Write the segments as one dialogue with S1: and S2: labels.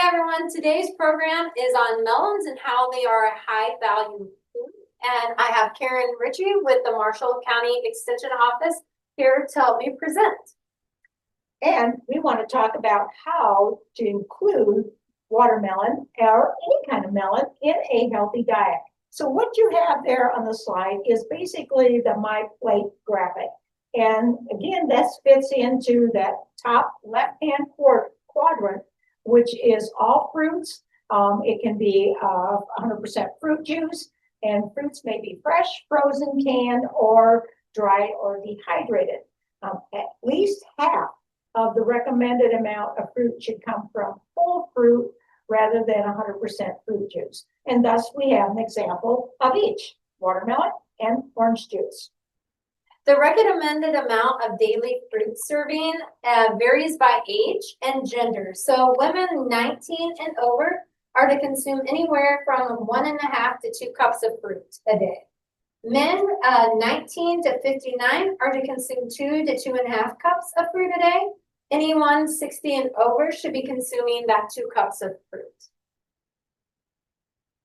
S1: everyone. Today's program is on melons and how they are a high value food. And I have Karen Richey with the Marshall County Extension Office here to help me present.
S2: And we want to talk about how to include watermelon or any kind of melon in a healthy diet. So what you have there on the slide is basically the My Plate graphic. And again, this fits into that top left-hand quadrant, which is all fruits. It can be 100% fruit juice, and fruits may be fresh, frozen, canned, or dried or dehydrated. At least half of the recommended amount of fruit should come from whole fruit rather than 100% fruit juice. And thus we have an example of each, watermelon and orange juice.
S1: The recommended amount of daily fruit serving varies by age and gender. So women 19 and over are to consume anywhere from 1.5 to 2 cups of fruit a day. Men 19 to 59 are to consume 2 to 2.5 cups of fruit a day. Anyone 60 and over should be consuming that 2 cups of fruit.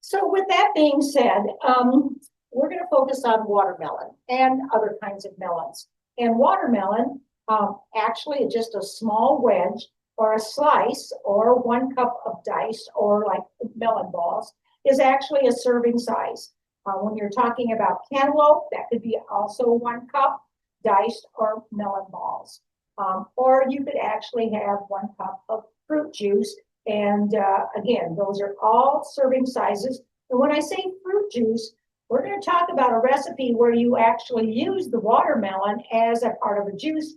S2: So with that being said, we're going to focus on watermelon and other kinds of melons. And watermelon, actually just a small wedge or a slice or 1 cup of diced or like melon balls is actually a serving size. When you're talking about cantaloupe, that could be also 1 cup diced or melon balls. Or you could actually have 1 cup of fruit juice. And again, those are all serving sizes. And when I say fruit juice, we're going to talk about a recipe where you actually use the watermelon as a part of a juice.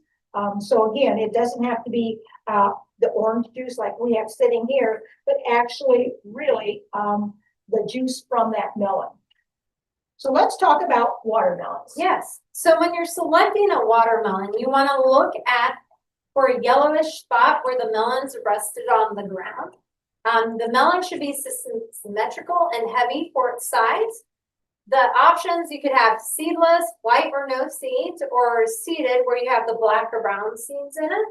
S2: So again, it doesn't have to be the orange juice like we have sitting here, but actually really the juice from that melon. So let's talk about watermelons.
S1: Yes. So when you're selecting a watermelon, you want to look at for a yellowish spot where the melon's rested on the ground. The melon should be symmetrical and heavy for its size. The options, you could have seedless, white or no seeds, or seeded where you have the black or brown seeds in it.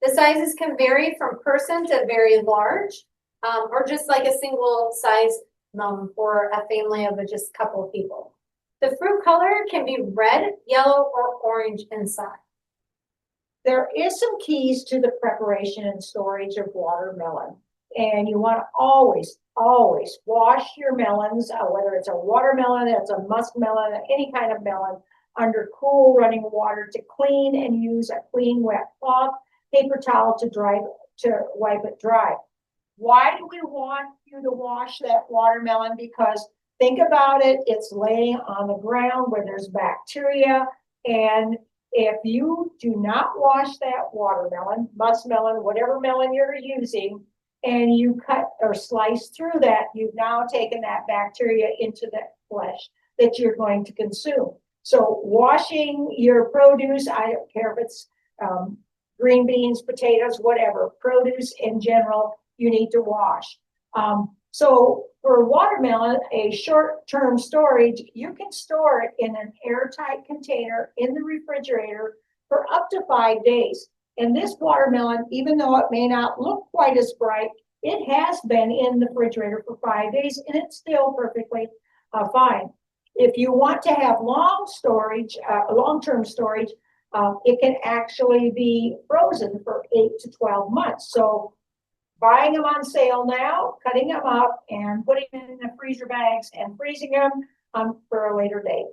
S1: The sizes can vary from person to very large, or just like a single size melon for a family of just a couple of people. The fruit color can be red, yellow, or orange inside.
S2: There is some keys to the preparation and storage of watermelon. And you want to always wash your melons, whether it's a watermelon, it's a muskmelon, any kind of melon, under cool running water to clean, and use a clean wet cloth, paper towel to wipe it dry. Why do we want you to wash that watermelon? Because think about it, it's laying on the ground where there's bacteria, and if you do not wash that watermelon, muskmelon, whatever melon you're using, and you cut or slice through that, you've now taken that bacteria into the flesh that you're going to consume. So washing your produce, I don't care if it's green beans, potatoes, whatever, produce in general, you need to wash. So for watermelon, a short-term storage, you can store it in an airtight container in the refrigerator for up to 5 days. And this watermelon, even though it may not look quite as bright, it has been in the refrigerator for 5 days and it's still perfectly fine. If you want to have long-term storage, it can actually be frozen for 8 to 12 months. So buying them on sale now, cutting them up and putting them in the freezer bags and freezing them for a later date.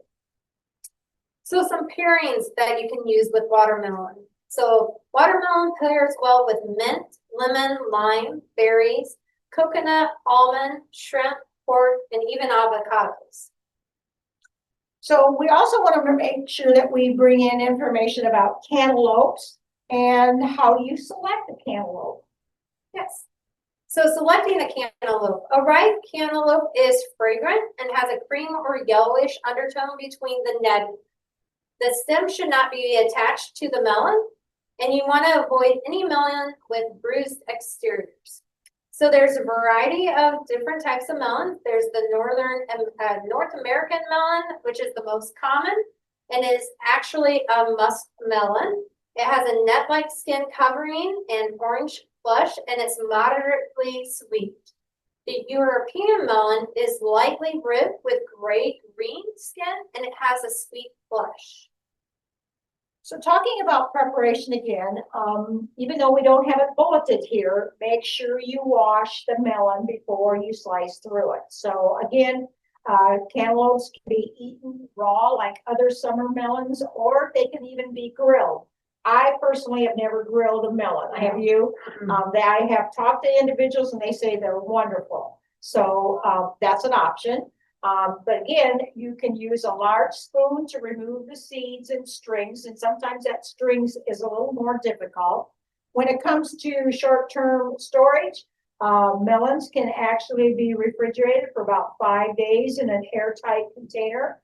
S1: So some pairings that you can use with watermelon. So watermelon pairs well with mint, lemon, lime, berries, coconut, almond, shrimp, pork, and even avocados.
S2: So we also want to make sure that we bring in information about cantaloupes and how you select a cantaloupe.
S1: Yes. So selecting a cantaloupe. A ripe cantaloupe is fragrant and has a cream or yellowish undertone between the nebulae. The stem should not be attached to the melon, and you want to avoid any melon with bruised exteriors. So there's a variety of different types of melons. There's the North American melon, which is the most common, and is actually a musk melon. It has a net-like skin covering and orange flesh, and it's moderately sweet. The European melon is lightly ribbed with gray-green skin, and it has a sweet flesh.
S2: So talking about preparation again, even though we don't have it bulleted here, make sure you wash the melon before you slice through it. So again, cantaloupes can be eaten raw like other summer melons, or they can even be grilled. I personally have never grilled a melon. Have you? I have talked to individuals and they say they're wonderful. So that's an option. But again, you can use a large spoon to remove the seeds and strings, and sometimes that strings is a little more difficult. When it comes to short-term storage, melons can actually be refrigerated for about 5 days in an airtight container.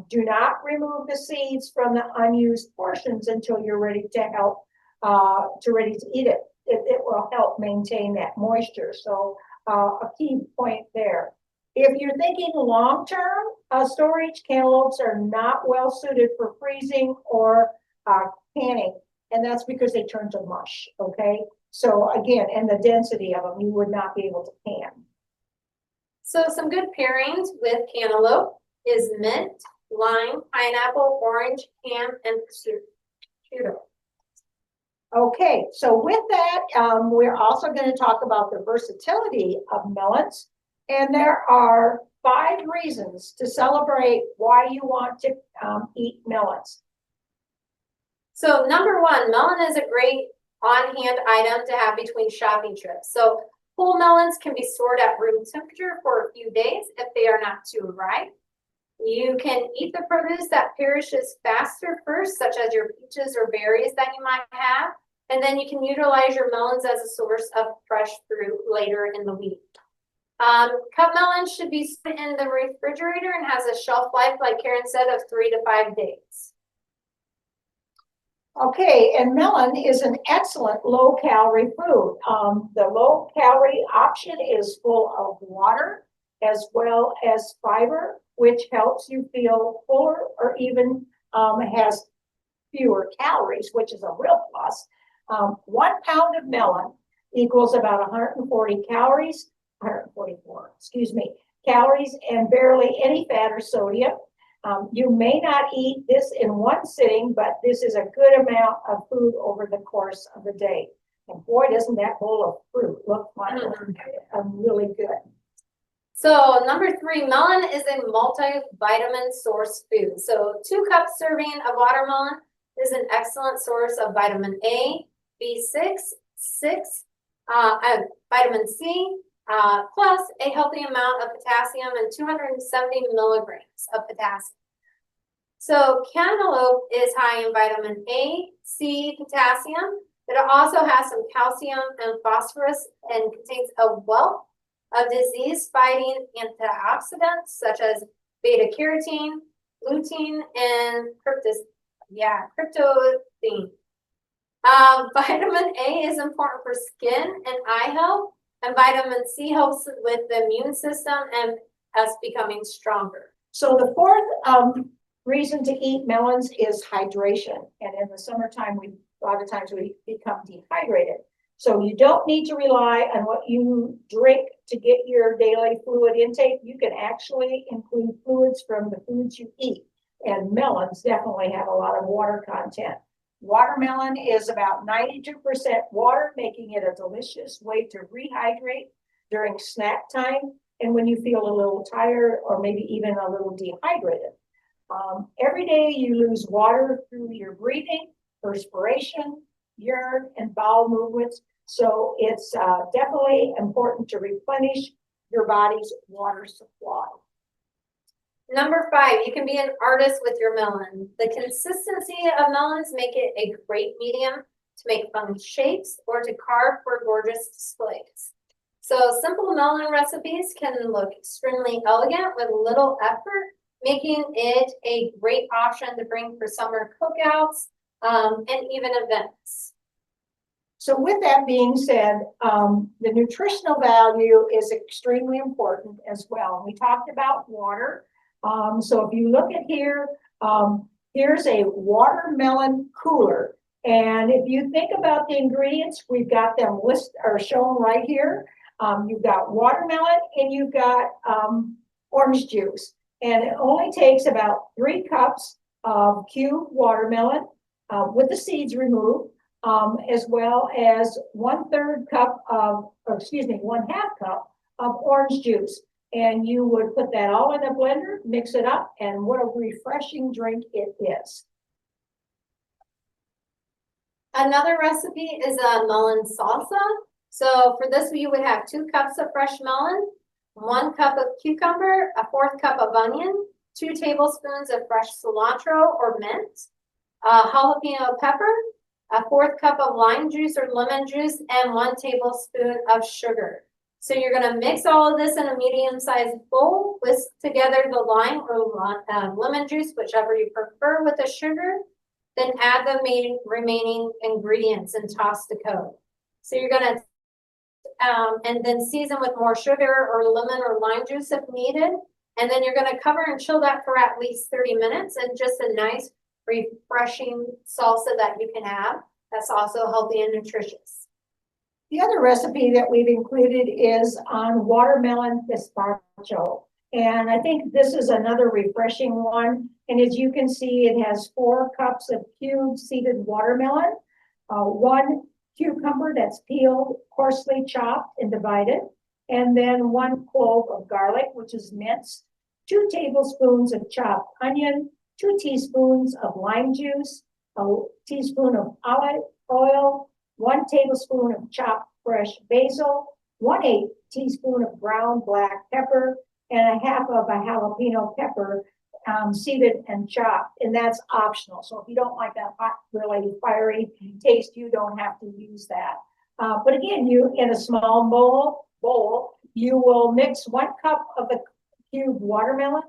S2: Do not remove the seeds from the unused portions until you're ready to ready to eat it. It will help maintain that moisture. So a key point there. If you're thinking long-term storage, cantaloupes are not well suited for freezing or canning, and that's because they turn to mush, okay? So again, and the density of them, you would not be able to can.
S1: So some good pairings with cantaloupe is mint, lime, pineapple, orange, ham, and prosciutto.
S2: Okay, so with that, we're also going to talk about the versatility of melons. And there are 5 reasons to celebrate why you want to eat melons.
S1: So number 1, melon is a great on-hand item to have between shopping trips. So whole melons can be stored at room temperature for a few days if they are not too ripe. You can eat the produce that perishes faster first, such as your peaches or berries that you might have. And then you can utilize your melons as a source of fresh fruit later in the week. Cut melons should be put in the refrigerator and has a shelf life, like Karen said, of 3 to 5 days.
S2: Okay, and melon is an excellent low-calorie food. The low-calorie option is full of water as well as fiber, which helps you feel fuller, or even has fewer calories, which is a real plus. 1 pound of melon equals about 144 calories, and barely any fat or sodium. You may not eat this in one sitting, but this is a good amount of food over the course of the day. And boy, doesn't that bowl of fruit look really good.
S1: So number 3, melon is a multivitamin source food. So 2 cups serving of watermelon is an excellent source of vitamin A, B6, vitamin C, plus a healthy amount of potassium and 270 milligrams of potassium. So cantaloupe is high in vitamin A, C, potassium, but it also has some calcium and phosphorus and contains a wealth of disease-fighting antioxidants such as beta-carotene, lutein, and tryptophan. Vitamin A is important for skin and eye health, and vitamin C helps with the immune system and us becoming stronger.
S2: So the 4th reason to eat melons is hydration. And in the summertime, a lot of times we become dehydrated. So you don't need to rely on what you drink to get your daily fluid intake. You can actually include fluids from the foods you eat. And melons definitely have a lot of water content. Watermelon is about 92% water, making it a delicious way to rehydrate during snack time and when you feel a little tired or maybe even a little dehydrated. Every day you lose water through your breathing, perspiration, urine, and bowel movements. So it's definitely important to replenish your body's water supply.
S1: Number 5, you can be an artist with your melon. The consistency of melons make it a great medium to make fun shapes or to carve for gorgeous displays. So simple melon recipes can look extremely elegant with little effort, making it a great option to bring for summer cookouts and even events.
S2: So with that being said, the nutritional value is extremely important as well. We talked about water. So if you look at here, here's a watermelon cooler. And if you think about the ingredients, we've got them listed or shown right here. You've got watermelon and you've got orange juice. And it only takes about 3 cups of cubed watermelon with the seeds removed, as well as 1/3 cup of, or excuse me, 1/2 cup of orange juice. And you would put that all in a blender, mix it up, and what a refreshing drink it is.
S1: Another recipe is a melon salsa. So for this, you would have 2 cups of fresh melon, 1 cup of cucumber, a 1/4 cup of onion, 2 tablespoons of fresh cilantro or mint, jalapeno pepper, a 1/4 cup of lime juice or lemon juice, and 1 tablespoon of sugar. So you're gonna mix all of this in a medium-sized bowl, whisk together the lime or lemon juice, whichever you prefer, with the sugar. Then add the remaining ingredients and toss to coat. So you're gonna, and then season with more sugar or lemon or lime juice if needed. And then you're gonna cover and chill that for at least 30 minutes, and just a nice refreshing salsa that you can have. That's also healthy and nutritious.
S2: The other recipe that we've included is on watermelon gazpacho. And I think this is another refreshing one. And as you can see, it has 4 cups of cubed seeded watermelon, 1 cucumber that's peeled, coarsely chopped and divided, and then 1 clove of garlic, which is minced, 2 tablespoons of chopped onion, 2 teaspoons of lime juice, a teaspoon of olive oil, 1 tablespoon of chopped fresh basil, 1/8 teaspoon of ground black pepper, and 1/2 of a jalapeno pepper, seeded and chopped, and that's optional. So if you don't like that hot, really fiery taste, you don't have to use that. But again, you in a small bowl, you will mix 1 cup of the cubed watermelon,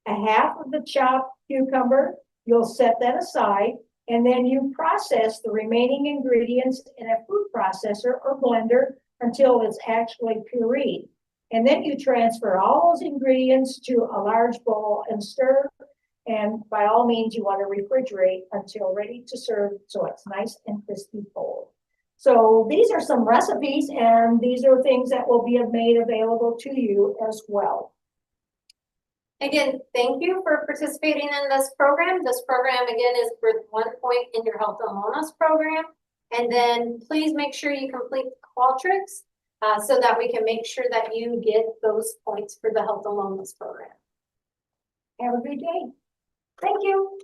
S2: 1/2 of the chopped cucumber. You'll set that aside, and then you process the remaining ingredients in a food processor or blender until it's actually pureed. And then you transfer all those ingredients to a large bowl and stir. And by all means, you want to refrigerate until ready to serve, so it's nice and crispy cold. So these are some recipes, and these are things that will be made available to you as well.
S1: Again, thank you for participating in this program. This program, again, is worth 1 point in your health and wellness program. And then please make sure you complete the Qualtrics so that we can make sure that you get those points for the health and wellness program.
S2: Have a good day. Thank you.